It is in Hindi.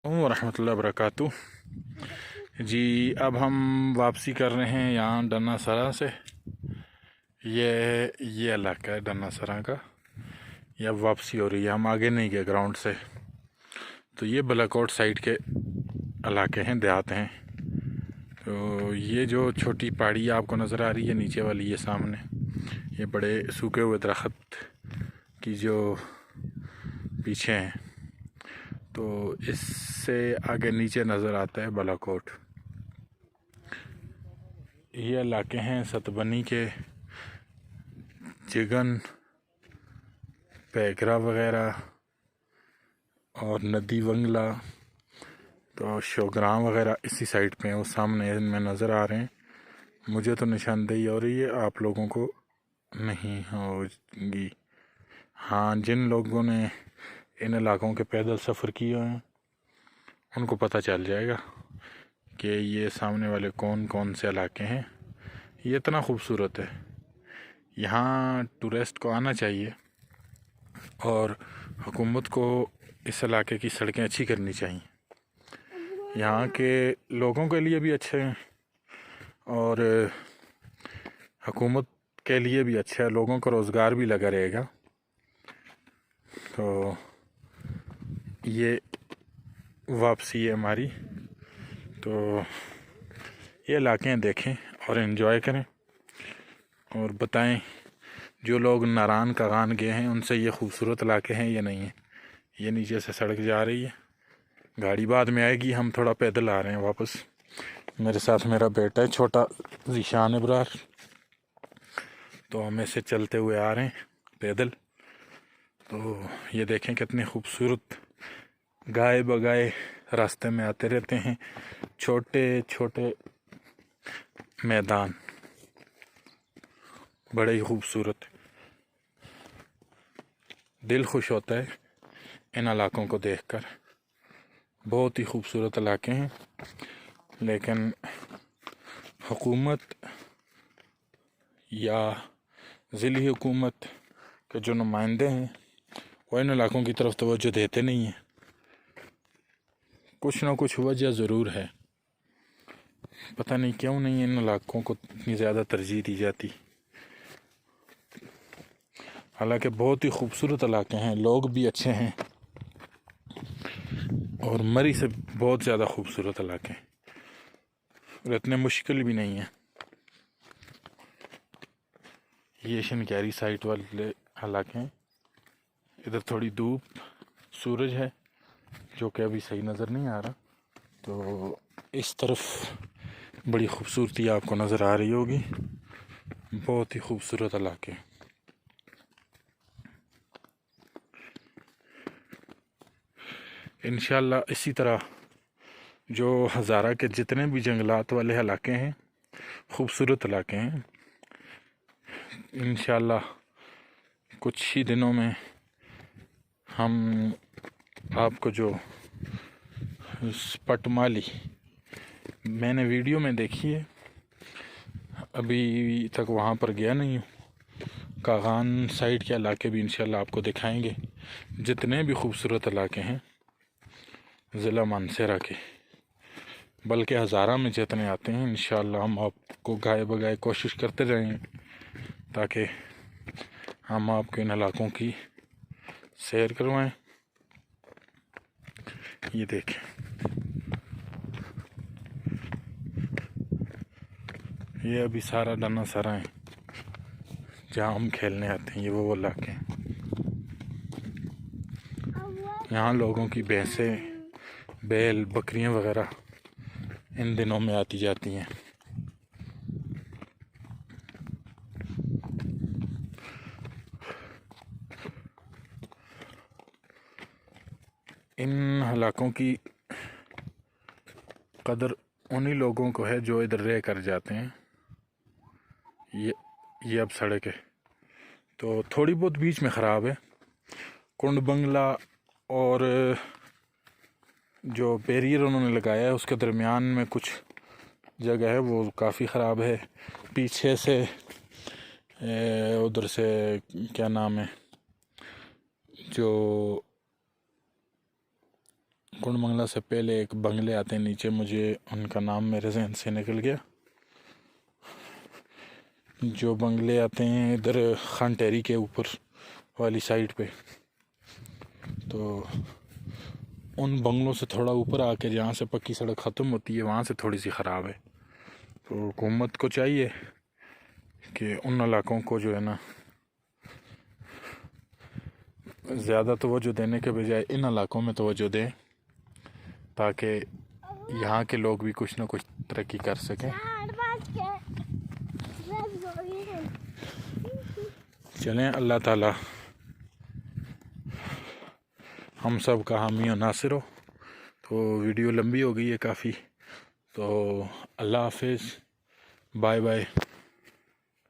वरहमतुल्लाहि वबरकातुह। जी, अब हम वापसी कर रहे हैं यहाँ डन्ना सरा से। ये इलाका है डन्ना सरा का। ये अब वापसी हो रही है, हम आगे नहीं गए ग्राउंड से। तो ये बलाकोट साइड के इलाके हैं, देहात हैं। तो ये जो छोटी पहाड़ी आपको नज़र आ रही है नीचे वाली, ये सामने ये बड़े सूखे हुए दरख्त की जो पीछे हैं, तो इससे आगे नीचे नज़र आता है बालाकोट। ये इलाके हैं सतबनी के, चिगन, पैगरा वगैरह और नदी वंगला, तो शोग्राम वगैरह इसी साइड पे हैं। वो सामने इनमें नज़र आ रहे हैं। मुझे तो निशानदेही हो रही है, आप लोगों को नहीं होगी। हाँ, जिन लोगों ने इन इलाकों के पैदल सफ़र किए हैं उनको पता चल जाएगा कि ये सामने वाले कौन कौन से इलाके हैं। ये इतना खूबसूरत है, यहाँ टूरिस्ट को आना चाहिए और हुकूमत को इस इलाके की सड़कें अच्छी करनी चाहिए। यहाँ के लोगों के लिए भी अच्छे हैं और हुकूमत के लिए भी अच्छा है, लोगों को रोज़गार भी लगा रहेगा। तो ये वापसी है हमारी। तो ये इलाके देखें और इन्जॉय करें और बताएं जो लोग नारान कागान गए हैं उनसे ये खूबसूरत इलाके हैं या नहीं है। ये नीचे से सड़क जा रही है, गाड़ी बाद में आएगी, हम थोड़ा पैदल आ रहे हैं वापस। मेरे साथ मेरा बेटा है छोटा ज़ीशान इब्रार, तो हम ऐसे चलते हुए आ रहे हैं पैदल। तो ये देखें कितने खूबसूरत गाय बगाए रास्ते में आते रहते हैं, छोटे छोटे मैदान, बड़े ही खूबसूरत। दिल खुश होता है इन इलाकों को देखकर। बहुत ही खूबसूरत इलाके हैं, लेकिन हुकूमत या ज़िली हुकूमत के जो नुमाइंदे हैं वो इन इलाकों की तरफ तवज्जो देते नहीं हैं। कुछ ना कुछ वजह ज़रूर है, पता नहीं क्यों नहीं इन इलाकों को इतनी ज़्यादा तरजीह दी जाती। हालांकि बहुत ही खूबसूरत इलाके हैं, लोग भी अच्छे हैं और मरी से बहुत ज़्यादा खूबसूरत इलाके हैं और इतने मुश्किल भी नहीं है। ये शनक्यारी साइड वाले इलाके हैं। इधर थोड़ी धूप, सूरज है जो कि अभी सही नज़र नहीं आ रहा। तो इस तरफ बड़ी खूबसूरती आपको नज़र आ रही होगी, बहुत ही खूबसूरत इलाके। इंशाल्लाह इसी तरह जो हज़ारा के जितने भी जंगलात वाले इलाके हैं, खूबसूरत इलाके हैं, इंशाल्लाह कुछ ही दिनों में हम आपको जो पटमाली मैंने वीडियो में देखी है, अभी तक वहाँ पर गया नहीं हूँ। कागान साइड के इलाके भी इंशाल्लाह आपको दिखाएंगे, जितने भी खूबसूरत इलाके हैं ज़िला मानसरा के, बल्कि हज़ारा में जितने आते हैं इंशाल्लाह हम आपको गाए बगाए कोशिश करते रहें ताकि हम आपको इन इलाकों की सैर करवाएं। ये देखें, ये अभी सारा डन्ना सरा है जहाँ हम खेलने आते हैं। ये वो इलाके हैं, यहाँ लोगों की भैंसें, बैल, बकरियाँ वगैरह इन दिनों में आती जाती हैं। इन इलाकों की कदर उन्हीं लोगों को है जो इधर रह कर जाते हैं। ये अब सड़क है, तो थोड़ी बहुत बीच में ख़राब है। कुंड बंगला और जो बैरियर उन्होंने लगाया है उसके दरमियान में कुछ जगह है वो काफ़ी ख़राब है। पीछे से उधर से क्या नाम है, जो कुंड बंगला से पहले एक बंगले आते हैं नीचे, मुझे उनका नाम मेरे जहन से निकल गया। जो बंगले आते हैं इधर खान टेरी के ऊपर वाली साइड पे, तो उन बंगलों से थोड़ा ऊपर आके जहाँ से पक्की सड़क ख़त्म होती है वहाँ से थोड़ी सी ख़राब है। तो हुकूमत को चाहिए कि उन इलाकों को जो है ना ज़्यादा तवज्जो देने के बजाय इन इलाकों में तवज्जो दें, ताकि यहाँ के लोग भी कुछ ना कुछ तरक्की कर सकें। चलें, अल्लाह ताला हम सब का हामी और नासिर हो। तो वीडियो लंबी हो गई है काफ़ी, तो अल्लाह हाफिज़, बाय बाय।